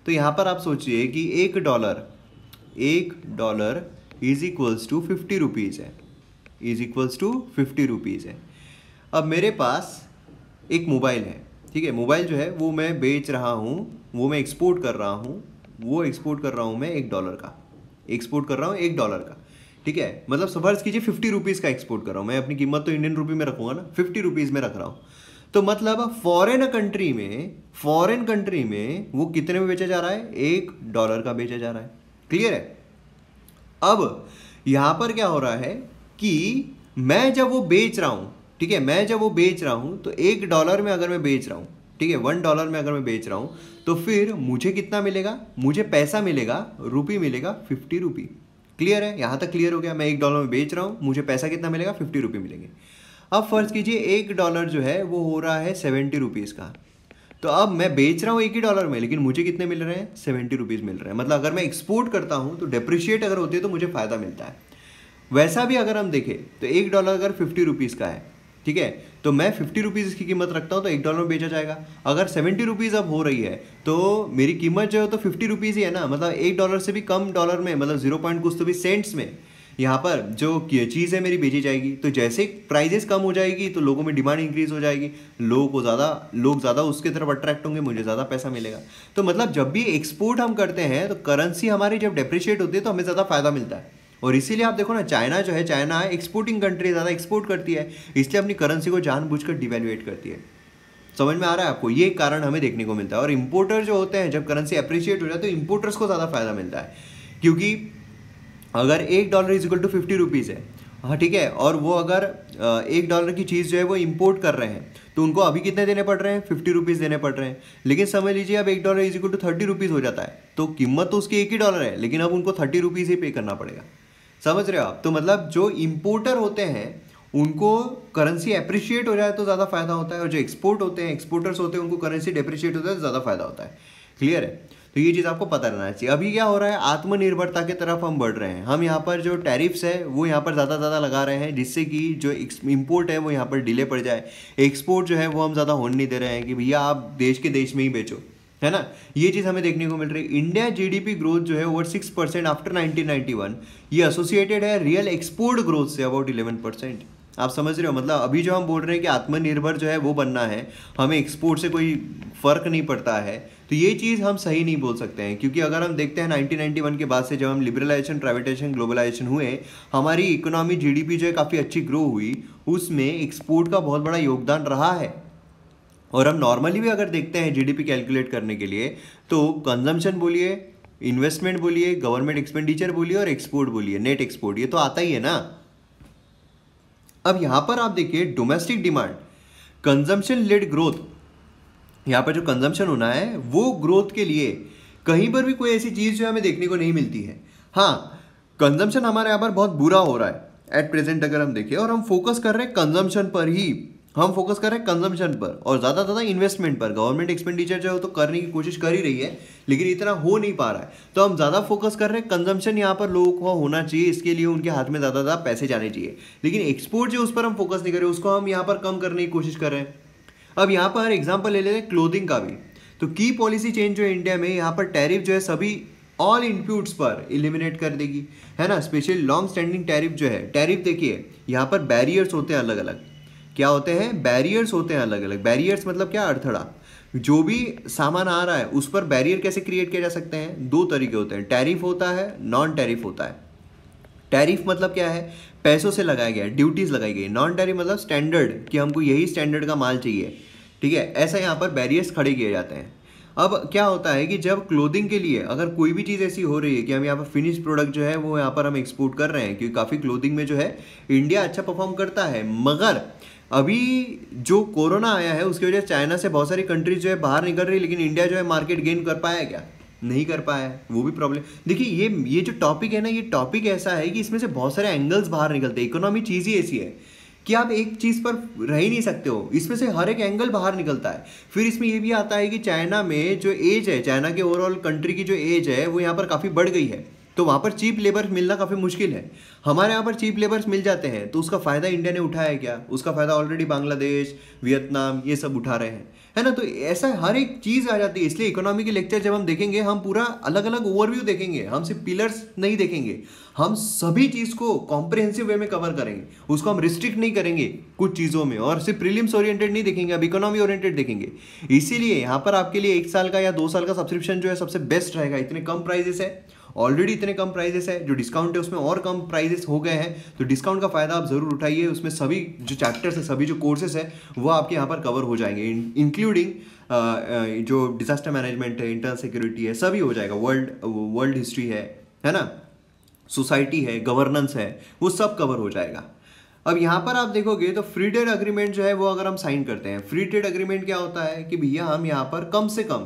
तो यहाँ पर आप सोचिए कि $1 इज इक्वल्स टू 50 रुपीज़ है, इज इक्वल्स टू 50 रुपीज़ है। अब मेरे पास एक मोबाइल है, ठीक है, मोबाइल जो है वो मैं बेच रहा हूँ, वो मैं एक्सपोर्ट कर रहा हूँ, वो एक्सपोर्ट कर रहा हूँ मैं $1 का, एक्सपोर्ट कर रहा हूँ $1 का, ठीक है, मतलब फर्ज कीजिए 50 रुपीज़ का एक्सपोर्ट कर रहा हूँ मैं, अपनी कीमत तो इंडियन रुपी में रखूंगा ना, 50 रुपीज़ में रख रहा हूँ, तो मतलब फॉरेन कंट्री में वो कितने में बेचा जा रहा है, $1 का बेचा जा रहा है। क्लियर है। अब यहाँ पर क्या हो रहा है कि मैं जब वो बेच रहा हूँ, ठीक है, मैं जब वो बेच रहा हूँ तो $1 में अगर मैं बेच रहा हूँ, ठीक है, $1 में अगर मैं बेच रहा हूँ तो फिर मुझे कितना मिलेगा, मुझे पैसा मिलेगा, रुपी मिलेगा 50 रुपी। क्लियर है, यहाँ तक क्लियर हो गया। मैं $1 में बेच रहा हूँ, मुझे पैसा कितना मिलेगा, 50 रुपी मिलेंगे। अब फर्ज कीजिए $1 जो है वो हो रहा है 70 रुपीज़ का, तो अब मैं बेच रहा हूँ $1 में, लेकिन मुझे कितने मिल रहे हैं, 70 रुपीज़ मिल रहे हैं। मतलब अगर मैं एक्सपोर्ट करता हूँ तो डेप्रिशिएट अगर होती है तो मुझे फ़ायदा मिलता है। वैसा भी अगर हम देखें तो $1 अगर 50 रुपीज़ का है, ठीक है, तो मैं 50 रुपीज़ की कीमत रखता हूँ तो $1 में बेचा जाएगा। अगर 70 रुपीज़ अब हो रही है तो मेरी कीमत जो है तो 50 रुपीज़ ही है ना, मतलब $1 से भी कम डॉलर में, मतलब 0 पॉइंट कुछ तो भी सेंट्स में यहाँ पर जो चीज़ है मेरी बेची जाएगी। तो जैसे प्राइजेस कम हो जाएगी तो लोगों में डिमांड इंक्रीज हो जाएगी, लोग ज़्यादा उसके तरफ अट्रैक्ट होंगे, मुझे ज़्यादा पैसा मिलेगा। तो मतलब जब भी एक्सपोर्ट हम करते हैं तो करेंसी हमारी जब डेप्रिशिएट होती है तो हमें ज़्यादा फायदा मिलता है। और इसीलिए आप देखो ना, चाइना जो है, चाइना एक्सपोर्टिंग कंट्री, ज़्यादा एक्सपोर्ट करती है, इसलिए अपनी करेंसी को जानबूझकर डिवैल्यूएट करती है। समझ में आ रहा है आपको, ये कारण हमें देखने को मिलता है। और इंपोर्टर जो होते हैं, जब करेंसी अप्रिशिएट हो जाए तो इंपोर्टर्स को ज़्यादा फायदा मिलता है, क्योंकि अगर $1 = 50 रुपीज़ है, हाँ ठीक है, और वो अगर $1 की चीज़ जो है वो इंपोर्ट कर रहे हैं तो उनको अभी कितने देने पड़ रहे हैं, 50 रुपीज़ देने पड़ रहे हैं। लेकिन समझ लीजिए अब $1 = 30 रुपीज़ हो जाता है, तो कीमत तो उसकी $1 है, लेकिन अब उनको 30 रुपीज़ ही पे करना पड़ेगा। समझ रहे हो आप। तो मतलब जो इंपोर्टर होते हैं उनको करेंसी अप्रिशिएट हो जाए तो ज़्यादा फायदा होता है, और जो एक्सपोर्ट होते हैं, एक्सपोर्टर्स होते हैं, उनको करेंसी डेप्रिशिएट होता है तो ज़्यादा फायदा होता है। क्लियर है। तो ये चीज़ आपको पता रहना चाहिए। अभी क्या हो रहा है, आत्मनिर्भरता की तरफ हम बढ़ रहे हैं। हम यहाँ पर जो टैरिफ्स है वो यहाँ पर ज़्यादा लगा रहे हैं, जिससे कि जो इंपोर्ट है वो यहाँ पर डिले पड़ जाए, एक्सपोर्ट जो है वो हम ज़्यादा होने नहीं दे रहे हैं कि भैया आप देश के देश में ही बेचो, है ना। ये चीज़ हमें देखने को मिल रही है। इंडिया जीडीपी ग्रोथ जो है ओवर 6% आफ्टर 1991, ये एसोसिएटेड है real export growth say about 11%। आप समझ रहे हो। मतलब अभी जो हम बोल रहे हैं कि आत्मनिर्भर जो है वो बनना है, हमें एक्सपोर्ट से कोई फ़र्क नहीं पड़ता है, तो ये चीज़ हम सही नहीं बोल सकते हैं। क्योंकि अगर हम देखते हैं 1991 के बाद से जब हम लिबरलाइजेशन, प्राइवेटाइजेशन, ग्लोबलाइजेशन हुए, हमारी इकोनॉमी जीडीपी जो है काफ़ी अच्छी ग्रो हुई, उसमें एक्सपोर्ट का बहुत बड़ा योगदान रहा है। और हम नॉर्मली भी अगर देखते हैं जीडीपी कैलकुलेट करने के लिए, तो कंजम्पशन बोलिए, इन्वेस्टमेंट बोलिए, गवर्नमेंट एक्सपेंडिचर बोलिए और एक्सपोर्ट बोलिए, नेट एक्सपोर्ट, ये तो आता ही है ना। अब यहाँ पर आप देखिए domestic demand, consumption led growth, यहाँ पर जो कंजम्पशन होना है वो ग्रोथ के लिए कहीं पर भी कोई ऐसी चीज़ जो हमें देखने को नहीं मिलती है। हाँ, कंजम्पशन हमारे यहाँ पर बहुत बुरा हो रहा है एट प्रेजेंट अगर हम देखें, और हम फोकस कर रहे हैं कंजम्पशन पर ही, हम फोकस कर रहे हैं कंजम्पशन पर और ज़्यादा इन्वेस्टमेंट पर। गवर्नमेंट एक्सपेंडिचर जो है तो करने की कोशिश कर ही रही है, लेकिन इतना हो नहीं पा रहा है, तो हम ज़्यादा फोकस कर रहे हैं कंजम्पशन यहाँ पर लोगों को होना चाहिए, इसके लिए उनके हाथ में ज़्यादा पैसे जाने चाहिए। लेकिन एक्सपोर्ट जो उस पर हम फोकस नहीं कर रहे, उसको हम यहाँ पर कम करने की कोशिश कर रहे हैं। अब यहाँ पर एग्जाम्पल ले लेते हैं क्लोथिंग का भी। तो की पॉलिसी चेंज जो है इंडिया में, यहाँ पर टैरिफ जो है सभी ऑल इनपुट्स पर एलिमिनेट कर देगी, है ना। स्पेशली लॉन्ग स्टैंडिंग टैरिफ जो है, टैरिफ देखिए यहाँ पर बैरियर्स होते हैं अलग अलग। क्या होते हैं, बैरियर्स होते हैं अलग अलग। बैरियर्स मतलब क्या, अड़थड़ा। जो भी सामान आ रहा है उस पर बैरियर कैसे क्रिएट किया जा सकते हैं, दो तरीके होते हैं, टैरिफ होता है, नॉन टैरिफ होता है। टैरिफ मतलब क्या है, पैसों से लगाया गया, ड्यूटीज लगाई गई। नॉन टैरिफ मतलब स्टैंडर्ड, कि हमको यही स्टैंडर्ड का माल चाहिए, ठीक है। ऐसा यहाँ पर बैरियर्स खड़े किए जाते हैं। अब क्या होता है कि जब क्लोथिंग के लिए अगर कोई भी चीज़ ऐसी हो रही है कि हम यहाँ पर फिनिश प्रोडक्ट जो है वो यहाँ पर हम एक्सपोर्ट कर रहे हैं, क्योंकि काफ़ी क्लोथिंग में जो है इंडिया अच्छा परफॉर्म करता है, मगर अभी जो कोरोना आया है उसकी वजह से चाइना से बहुत सारी कंट्रीज जो है बाहर निकल रही है, लेकिन इंडिया जो है मार्केट गेन कर पाया क्या, नहीं कर पाया है, वो भी प्रॉब्लम। देखिए ये जो टॉपिक है ना, ये टॉपिक ऐसा है कि इसमें से बहुत सारे एंगल्स बाहर निकलते हैं। इकोनॉमी चीज़ ही ऐसी है कि आप एक चीज़ पर रह ही नहीं सकते हो, इसमें से हर एक एंगल बाहर निकलता है। फिर इसमें ये भी आता है कि चाइना में जो एज है, चाइना के ओवरऑल कंट्री की जो एज है वो यहाँ पर काफ़ी बढ़ गई है, तो वहाँ पर चीप लेबर मिलना काफ़ी मुश्किल है। हमारे यहाँ पर चीप लेबर्स मिल जाते हैं, तो उसका फ़ायदा इंडिया ने उठाया है क्या, उसका फ़ायदा ऑलरेडी बांग्लादेश, वियतनाम ये सब उठा रहे हैं, है ना। तो ऐसा हर एक चीज़ आ जाती है। इसलिए इकोनॉमी के लेक्चर जब हम देखेंगे, हम पूरा अलग अलग ओवरव्यू देखेंगे, हम सिर्फ पिलर्स नहीं देखेंगे, हम सभी चीज़ को कॉम्प्रिहेंसिव वे में कवर करेंगे, उसको हम रिस्ट्रिक्ट नहीं करेंगे कुछ चीज़ों में, और सिर्फ प्रीलिम्स ओरिएंटेड नहीं देखेंगे, अब इकोनॉमी ओरिएंटेड देखेंगे। इसीलिए यहाँ पर आपके लिए 1 साल का या 2 साल का सब्सक्रिप्शन जो है सबसे बेस्ट रहेगा, इतने कम प्राइजेस है ऑलरेडी इतने कम प्राइजेस है, जो डिस्काउंट है उसमें और कम प्राइजेस हो गए हैं, तो डिस्काउंट का फ़ायदा आप ज़रूर उठाइए। उसमें सभी जो चैप्टर्स है, सभी जो कोर्सेस है वो आपके यहाँ पर कवर हो जाएंगे, इंक्लूडिंग जो डिजास्टर मैनेजमेंट है, इंटरनल सिक्योरिटी है, सभी हो जाएगा। वर्ल्ड हिस्ट्री है ना, सोसाइटी है, गवर्नेंस है, वो सब कवर हो जाएगा। अब यहाँ पर आप देखोगे तो फ्री ट्रेड अग्रीमेंट जो है वो अगर हम साइन करते हैं, फ्री ट्रेड अग्रीमेंट क्या होता है कि भैया हम यहाँ पर कम से कम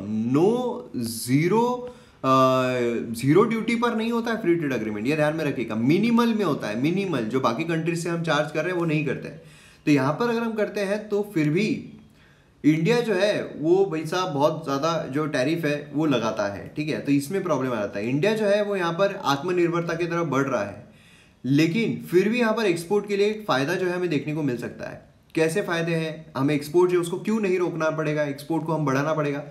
जीरो ड्यूटी पर नहीं होता है फ्री ट्रेड अग्रीमेंट, ये ध्यान में रखिएगा। मिनिमल में होता है, मिनिमल जो बाकी कंट्रीज से हम चार्ज कर रहे हैं वो नहीं करते हैं। तो यहाँ पर अगर हम करते हैं तो फिर भी इंडिया जो है वो भाई साहब बहुत ज़्यादा जो टैरिफ है वो लगाता है, ठीक है। तो इसमें प्रॉब्लम आ जाता है। इंडिया जो है वो यहाँ पर आत्मनिर्भरता की तरफ बढ़ रहा है, लेकिन फिर भी यहाँ पर एक्सपोर्ट के लिए एक फ़ायदा जो है हमें देखने को मिल सकता है। कैसे फ़ायदे हैं, हमें एक्सपोर्ट जो उसको क्यों नहीं रोकना पड़ेगा, एक्सपोर्ट को हम बढ़ाना पड़ेगा।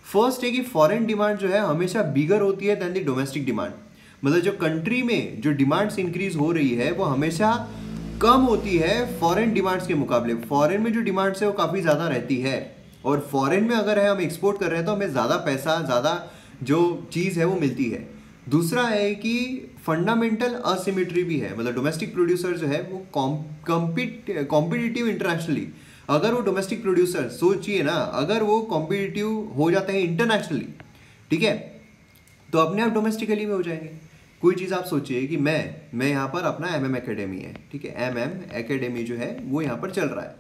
फर्स्ट है कि फॉरेन डिमांड जो है हमेशा बिगर होती है दैन द डोमेस्टिक डिमांड। मतलब जो कंट्री में जो डिमांड्स इंक्रीज हो रही है वो हमेशा कम होती है फॉरेन डिमांड्स के मुकाबले। फॉरेन में जो डिमांड्स है वो काफ़ी ज़्यादा रहती है, और फॉरेन में अगर है हम एक्सपोर्ट कर रहे हैं तो हमें ज़्यादा पैसा, ज़्यादा जो चीज़ है वो मिलती है। दूसरा है कि फंडामेंटल असिमेट्री भी है, मतलब डोमेस्टिक प्रोड्यूसर जो है वो कॉम्पिटिटिव इंटरनेशनली, अगर वो डोमेस्टिक प्रोड्यूसर सोचिए ना, अगर वो कॉम्पिटिटिव हो जाते हैं इंटरनेशनली, ठीक है, तो अपने आप डोमेस्टिकली में हो जाएंगे। कोई चीज़ आप सोचिए कि मैं यहाँ पर अपना MM एकेडमी है, ठीक है, MM एकेडमी जो है वो यहाँ पर चल रहा है।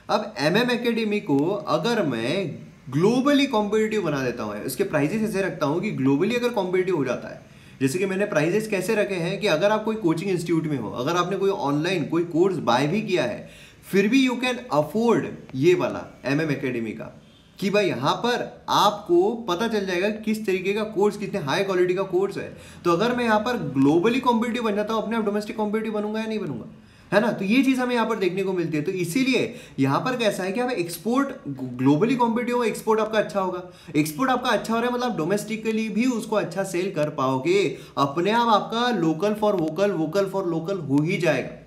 अब MM एकेडमी को अगर मैं ग्लोबली कॉम्पिटिटिव बना देता हूँ, इसके प्राइजेस ऐसे रखता हूँ कि ग्लोबली अगर कॉम्पिटिटिव हो जाता है, जैसे कि मैंने प्राइजेस कैसे रखे हैं कि अगर आप कोई कोचिंग इंस्टीट्यूट में हो, अगर आपने कोई ऑनलाइन कोई कोर्स बाय भी किया है, फिर भी यू कैन अफोर्ड ये वाला MM एकेडमी का, कि भाई यहाँ पर आपको पता चल जाएगा किस तरीके का कोर्स, कितने हाई क्वालिटी का कोर्स है। तो अगर मैं यहाँ पर ग्लोबली कॉम्पिटिटिव बन जाता हूँ, अपने आप डोमेस्टिक कॉम्पिटिटिव बनूंगा या नहीं बनूंगा, है ना। तो ये चीज़ हमें यहाँ पर देखने को मिलती है। तो इसीलिए यहाँ पर कैसा है कि आप एक्सपोर्ट ग्लोबली कॉम्पिटिटिव हो, एक्सपोर्ट आपका अच्छा होगा। एक्सपोर्ट आपका अच्छा हो रहा है मतलब डोमेस्टिकली भी उसको अच्छा सेल कर पाओगे, अपने आप आपका local for vocal, vocal for local हो ही जाएगा।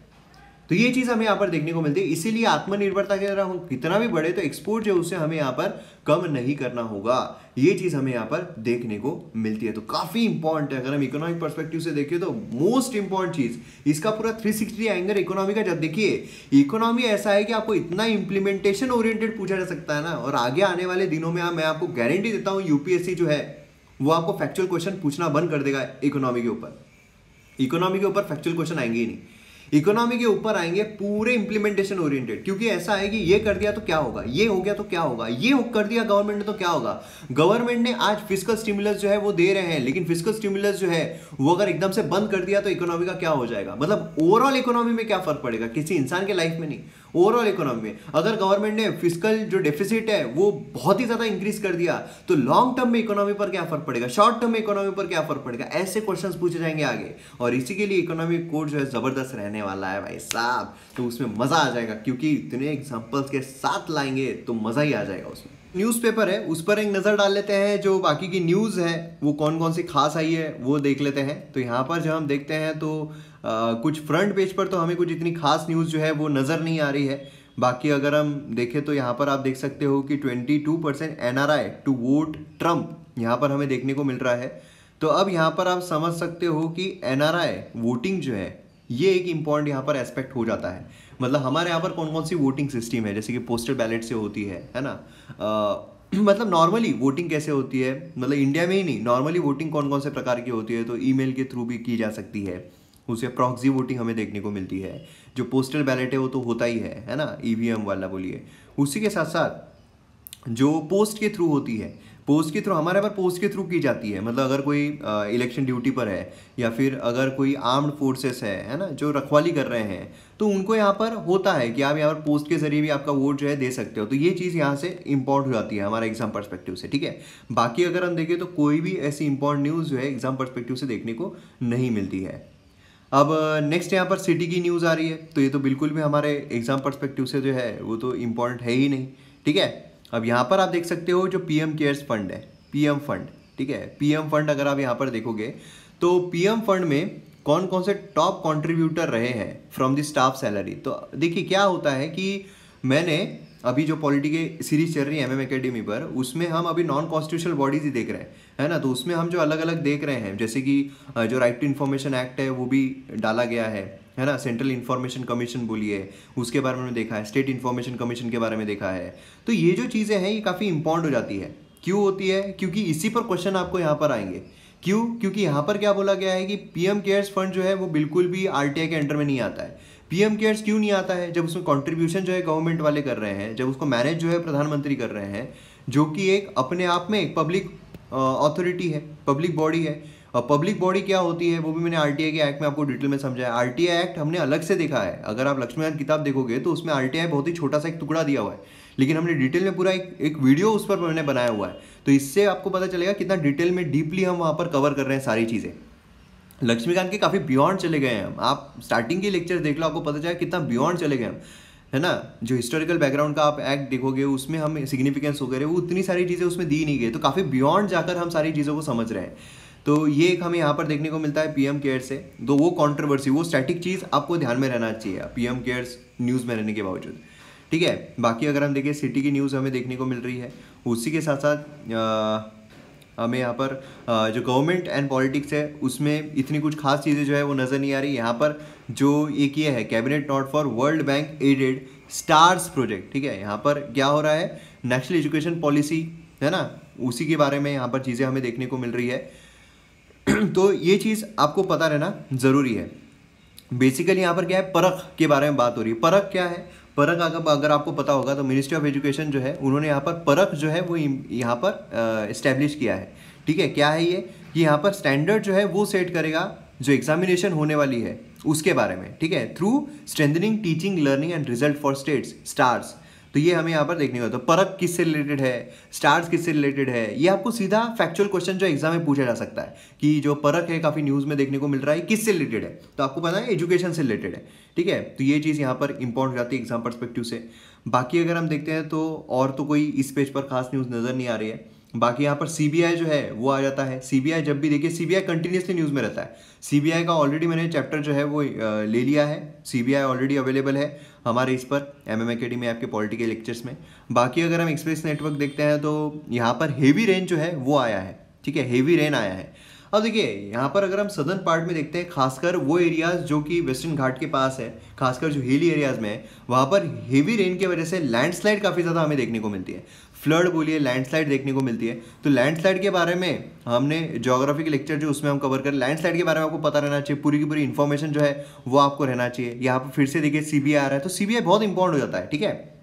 तो ये चीज़ हमें यहाँ पर देखने को मिलती है। इसीलिए आत्मनिर्भरता की तरह हम कितना भी बढ़े तो एक्सपोर्ट जो उसे हमें यहाँ पर कम नहीं करना होगा, ये चीज़ हमें यहाँ पर देखने को मिलती है। तो काफ़ी इंपॉर्टेंट है। अगर हम इकोनॉमिक पर्सपेक्टिव से देखें तो मोस्ट इंपॉर्टेंट चीज़ इसका पूरा 360 एंगल इकोनॉमी का। जब देखिए इकोनॉमी ऐसा है कि आपको इतना इंप्लीमेंटेशन ओरिएंटेड पूछा जा सकता है ना, और आगे आने वाले दिनों में मैं आपको गारंटी देता हूँ UPSC जो है वो आपको फैक्चुअल क्वेश्चन पूछना बंद कर देगा इकोनॉमी के ऊपर। इकोनॉमी के ऊपर फैक्चुअल क्वेश्चन आएंगे ही नहीं, इकोनॉमी के ऊपर आएंगे पूरे इंप्लीमेंटेशन ओरिएंटेड। क्योंकि ऐसा है कि ये कर दिया तो क्या होगा, ये हो गया तो क्या होगा, ये कर दिया गवर्नमेंट ने तो क्या होगा। गवर्नमेंट ने आज फिस्कल स्टिमुलस जो है वो दे रहे हैं, लेकिन फिस्कल स्टिमुलस जो है वो अगर एकदम से बंद कर दिया तो इकोनॉमी का क्या हो जाएगा। मतलब ओवरऑल इकोनॉमी में क्या फर्क पड़ेगा, किसी इंसान के लाइफ में नहीं, ओवरऑल इकोनॉमी में। अगर गवर्नमेंट ने फिस्कल जो डेफिसिट है वो बहुत ही ज्यादा इंक्रीज कर दिया तो लॉन्ग टर्म में इकोनॉमी पर क्या फर्क पड़ेगा, शॉर्ट टर्म में इकोनॉमी पर क्या फर्क पड़ेगा, ऐसे क्वेश्चंस पूछे जाएंगे आगे। और इसी के लिए इकोनॉमिक कोड जो है जबरदस्त रहने वाला है भाई साहब। तो उसमें मजा आ जाएगा, क्योंकि इतने एग्जांपल्स के साथ लाएंगे तो मजा ही आ जाएगा उसमें। न्यूज़पेपर है उस पर एक नज़र डाल लेते हैं, जो बाकी की न्यूज़ है वो कौन कौन सी खास आई है वो देख लेते हैं। तो यहाँ पर जब हम देखते हैं तो कुछ फ्रंट पेज पर तो हमें कुछ इतनी खास न्यूज़ जो है वो नज़र नहीं आ रही है। बाकी अगर हम देखें तो यहाँ पर आप देख सकते हो कि 22% NRI टू वोट ट्रम्प यहाँ पर हमें देखने को मिल रहा है। तो अब यहाँ पर आप समझ सकते हो कि NRI वोटिंग जो है ये एक इम्पॉर्टेंट यहाँ पर एस्पेक्ट हो जाता है। मतलब हमारे यहाँ पर कौन कौन सी वोटिंग सिस्टम है, जैसे कि पोस्टल बैलेट से होती है ना। मतलब नॉर्मली वोटिंग कैसे होती है, मतलब इंडिया में ही नहीं, नॉर्मली वोटिंग कौन कौन से प्रकार की होती है। तो ईमेल के थ्रू भी की जा सकती है, उसे प्रॉक्सी वोटिंग हमें देखने को मिलती है। जो पोस्टल बैलेट है वो तो होता ही है ना, EVM वाला बोलिए। उसी के साथ साथ जो पोस्ट के थ्रू होती है, पोस्ट के थ्रू हमारे यहाँ पर पोस्ट के थ्रू की जाती है। मतलब अगर कोई इलेक्शन ड्यूटी पर है या फिर अगर कोई आर्म्ड फोर्सेस है ना, जो रखवाली कर रहे हैं, तो उनको यहाँ पर होता है कि आप यहाँ पर पोस्ट के जरिए भी आपका वोट जो है दे सकते हो। तो ये चीज़ यहाँ से इम्पोर्ट हो जाती है हमारा एग्जाम पर्सपेक्टिव से, ठीक है। बाकी अगर हम देखें तो कोई भी ऐसी इंपॉर्टेंट न्यूज़ जो है एग्जाम पर्सपेक्टिव से देखने को नहीं मिलती है। अब नेक्स्ट यहाँ पर सिटी की न्यूज़ आ रही है, तो ये तो बिल्कुल भी हमारे एग्जाम पर्सपेक्टिव से जो है वो तो इम्पॉर्टेंट है ही नहीं, ठीक है। अब यहाँ पर आप देख सकते हो जो PM केयर्स फंड है, PM फंड, ठीक है। PM फंड अगर आप यहाँ पर देखोगे तो PM फंड में कौन कौन से टॉप कंट्रीब्यूटर रहे हैं फ्रॉम द स्टाफ सैलरी। तो देखिए क्या होता है कि मैंने अभी जो पॉलिटी की सीरीज चल रही है MM एकेडमी पर, उसमें हम अभी नॉन कॉन्स्टिट्यूशनल बॉडीज ही देख रहे हैं, है ना। तो उसमें हम जो अलग अलग देख रहे हैं, जैसे कि जो राइट टू इन्फॉर्मेशन एक्ट है वो भी डाला गया है ना। सेंट्रल इन्फॉर्मेशन कमीशन बोलिए, उसके बारे में देखा है, स्टेट इन्फॉर्मेशन कमीशन के बारे में देखा है। तो ये जो चीज़ें हैं ये काफ़ी इंपॉर्टेंट हो जाती है। क्यों होती है? क्योंकि इसी पर क्वेश्चन आपको यहाँ पर आएंगे। क्यों? क्योंकि यहाँ पर क्या बोला गया है कि PM केयर्स फंड जो है वो बिल्कुल भी RTI के अंडर में नहीं आता है। PM केयर्स क्यों नहीं आता है? जब उसमें कंट्रीब्यूशन जो है गवर्नमेंट वाले कर रहे हैं, जब उसको मैनेज जो है प्रधानमंत्री कर रहे हैं, जो कि एक अपने आप में एक पब्लिक अथॉरिटी है, पब्लिक बॉडी है। और पब्लिक बॉडी क्या होती है वो भी मैंने RTI के एक्ट में आपको डिटेल में समझाया। RTI एक्ट हमने अलग से देखा है, अगर आप लक्ष्मीकांत किताब देखोगे तो उसमें RTI बहुत ही छोटा सा एक टुकड़ा दिया हुआ है, लेकिन हमने डिटेल में पूरा एक वीडियो उस पर मैंने बनाया हुआ है। तो इससे आपको पता चलेगा कितना डिटेल में डीपली हम वहाँ पर कवर कर रहे हैं सारी चीज़ें। लक्ष्मीकांत के काफ़ी बियॉन्ड चले गए हैं हम। आप स्टार्टिंग के लेक्चर देख लो, आपको पता चलेगा कितना बियॉन्ड चले गए हम, है ना। जो हिस्टोरिकल बैकग्राउंड का आप एक्ट देखोगे उसमें हम सिग्निफिकेंस वगैरह वो उतनी सारी चीज़ें उसमें दी नहीं गई, तो काफ़ी बियॉन्ड जाकर हम सारी चीज़ों को समझ रहे हैं। तो ये एक हमें यहाँ पर देखने को मिलता है PM केयर से। तो वो कंट्रोवर्सी, वो स्टैटिक चीज़ आपको ध्यान में रहना चाहिए PM केयर्स न्यूज़ में रहने के बावजूद, ठीक है। बाकी अगर हम देखें सिटी की न्यूज़ हमें देखने को मिल रही है। उसी के साथ साथ हमें यहाँ पर जो गवर्नमेंट एंड पॉलिटिक्स है उसमें इतनी कुछ खास चीज़ें जो है वो नज़र नहीं आ रही। यहाँ पर जो एक ये है cabinet note for world bank aided STARS project, ठीक है। यहाँ पर क्या हो रहा है, नेशनल एजुकेशन पॉलिसी, है ना, उसी के बारे में यहाँ पर चीज़ें हमें देखने को मिल रही है। तो ये चीज़ आपको पता रहना ज़रूरी है। बेसिकली यहाँ पर क्या है, परख के बारे में बात हो रही है। परख क्या है? परख अगर आपको पता होगा तो मिनिस्ट्री ऑफ एजुकेशन जो है उन्होंने यहाँ पर परख जो है वो यहाँ पर इस्टेब्लिश किया है, ठीक है। क्या है ये कि यहाँ पर स्टैंडर्ड जो है वो सेट करेगा जो एग्जामिनेशन होने वाली है उसके बारे में, ठीक है, through strengthening teaching learning and result for states stars. तो ये हमें यहाँ पर देखने को, तो परख किससे रिलेटेड है, स्टार्स किससे रिलेटेड है, ये आपको सीधा फैक्चुअल क्वेश्चन जो एग्जाम में पूछा जा सकता है कि जो परख है काफ़ी न्यूज़ में देखने को मिल रहा है किससे रिलेटेड है, तो आपको पता है एजुकेशन से रिलेटेड है, ठीक है। तो ये चीज़ यहाँ पर इंपॉर्टेंट हो जाती है एग्जाम पर्सपेक्टिव से। बाकी अगर हम देखते हैं तो और तो कोई इस पेज पर खास न्यूज़ नज़र नहीं आ रही है। बाकी यहाँ पर CBI जो है वो आ जाता है। CBI जब भी देखिए CBI कंटिन्यूसली न्यूज़ में रहता है। CBI का ऑलरेडी मैंने चैप्टर जो है वो ले लिया है। CBI ऑलरेडी अवेलेबल है हमारे इस पर MM एकेडमी ऐप के पॉलिटिकल लेक्चर्स में। बाकी अगर हम एक्सप्रेस नेटवर्क देखते हैं तो यहाँ पर हेवी रेन जो है वो आया है, ठीक है, हेवी रेन आया है। अब देखिए यहाँ पर अगर हम सदर्न पार्ट में देखते हैं, खासकर वो एरियाज जो कि वेस्टर्न घाट के पास है, खासकर जो हिली एरियाज में है, वहाँ पर हेवी रेन की वजह से लैंडस्लाइड काफ़ी ज़्यादा हमें देखने को मिलती है। फ्लड बोलिए, लैंडस्लाइड देखने को मिलती है। तो लैंडस्लाइड के बारे में हमने ज्योग्राफी के लेक्चर जो उसमें हम कवर करें, लैंडस्लाइड के बारे में आपको पता रहना चाहिए, पूरी की पूरी इन्फॉर्मेशन जो है वो आपको रहना चाहिए। यहाँ पर फिर से देखिए CBI आ रहा है, तो CBI बहुत इंपॉर्टेंट हो जाता है, ठीक है।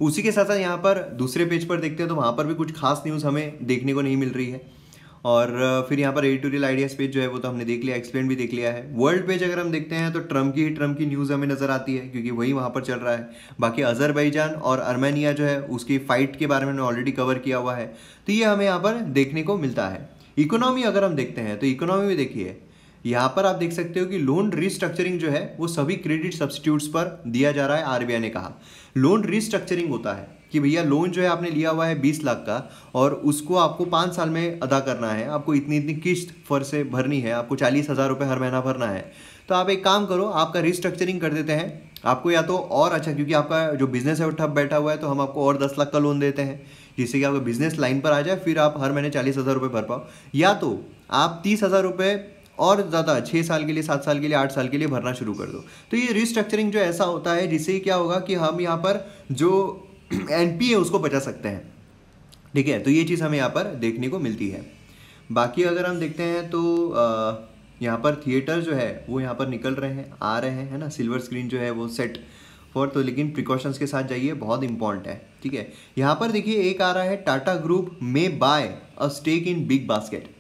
उसी के साथ साथ यहाँ पर दूसरे पेज पर देखते हैं तो वहाँ पर भी कुछ खास न्यूज़ हमें देखने को नहीं मिल रही है। और फिर यहाँ पर एडिटोरियल आइडियाज़ पेज जो है वो तो हमने देख लिया, एक्सप्लेन भी देख लिया है। वर्ल्ड पेज अगर हम देखते हैं तो ट्रम्प की न्यूज़ हमें नज़र आती है क्योंकि वही वहाँ पर चल रहा है। बाकी अजरबैजान और अर्मेनिया जो है उसकी फ़ाइट के बारे में हमने ऑलरेडी कवर किया हुआ है, तो ये हमें यहाँ पर देखने को मिलता है। इकोनॉमी अगर हम देखते हैं तो इकोनॉमी में देखिए यहाँ पर आप देख सकते हो कि लोन रिस्ट्रक्चरिंग जो है वो सभी क्रेडिट सब्स्टिट्यूट्स पर दिया जा रहा है। RBI ने कहा लोन रिस्ट्रक्चरिंग होता है कि भैया लोन जो है आपने लिया हुआ है 20 लाख का और उसको आपको 5 साल में अदा करना है, आपको इतनी इतनी किस्त फर से भरनी है, आपको 40,000 रुपये हर महीना भरना है। तो आप एक काम करो, आपका रिस्ट्रक्चरिंग कर देते हैं, आपको या तो और अच्छा, क्योंकि आपका जो बिजनेस है वो ठप बैठा हुआ है, तो हम आपको और 10 लाख का लोन देते हैं जिससे कि आपका बिजनेस लाइन पर आ जाए, फिर आप हर महीने 40,000 रुपये भर पाओ। या तो आप 30,000 रुपये और ज़्यादा 6 साल के लिए, 7 साल के लिए, 8 साल के लिए भरना शुरू कर दो। तो ये रिस्ट्रक्चरिंग जो ऐसा होता है जिससे क्या होगा कि हम यहाँ पर जो NP है उसको बचा सकते हैं, ठीक है। तो ये चीज़ हमें यहाँ पर देखने को मिलती है। बाकी अगर हम देखते हैं तो यहाँ पर थिएटर जो है वो यहाँ पर निकल रहे हैं, आ रहे हैं, है ना। सिल्वर स्क्रीन जो है वो सेट फॉर, तो लेकिन प्रिकॉशंस के साथ जाइए, बहुत इंपॉर्टेंट है, ठीक है। यहाँ पर देखिए एक आ रहा है टाटा ग्रुप में buy a stake in Big Basket.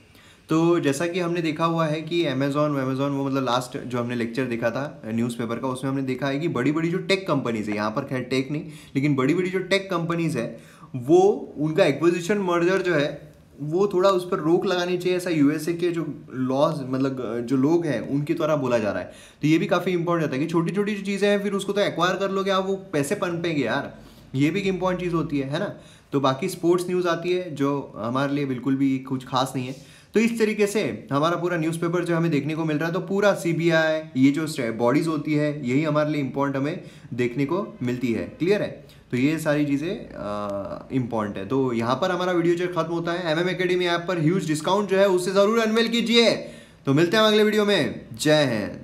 तो जैसा कि हमने देखा हुआ है कि अमेज़ॉन वो मतलब लास्ट जो हमने लेक्चर देखा था न्यूज़पेपर का, उसमें हमने देखा है कि बड़ी बड़ी जो टेक कंपनीज़ है, यहाँ पर खैर टेक नहीं लेकिन बड़ी बड़ी जो टेक कंपनीज़ है वो उनका एक्विजिशन मर्जर जो है वो थोड़ा उस पर रोक लगानी चाहिए, ऐसा USA के जो लॉज मतलब जो लोग हैं उनकी तरह बोला जा रहा है। तो ये भी काफ़ी इंपॉर्टेंट होता है कि छोटी छोटी जो चीज़ें हैं फिर उसको तो एक्वायर कर लोगे आप, वो पैसे पनपेंगे यार, ये भी एक इंपॉर्टेंट चीज़ होती है ना। तो बाकी स्पोर्ट्स न्यूज़ आती है जो हमारे लिए बिल्कुल भी कुछ खास नहीं है। तो इस तरीके से हमारा पूरा न्यूज़पेपर जो हमें देखने को मिल रहा है, तो पूरा CBI ये जो बॉडीज़ होती है यही हमारे लिए इम्पोर्टेंट हमें देखने को मिलती है। क्लियर है? तो ये सारी चीज़ें इम्पॉर्टेंट है। तो यहाँ पर हमारा वीडियो जो खत्म होता है। MM Academy ऐप पर ह्यूज डिस्काउंट जो है उससे ज़रूर अनवेल कीजिए। तो मिलते हैं अगले वीडियो में। जय हिंद।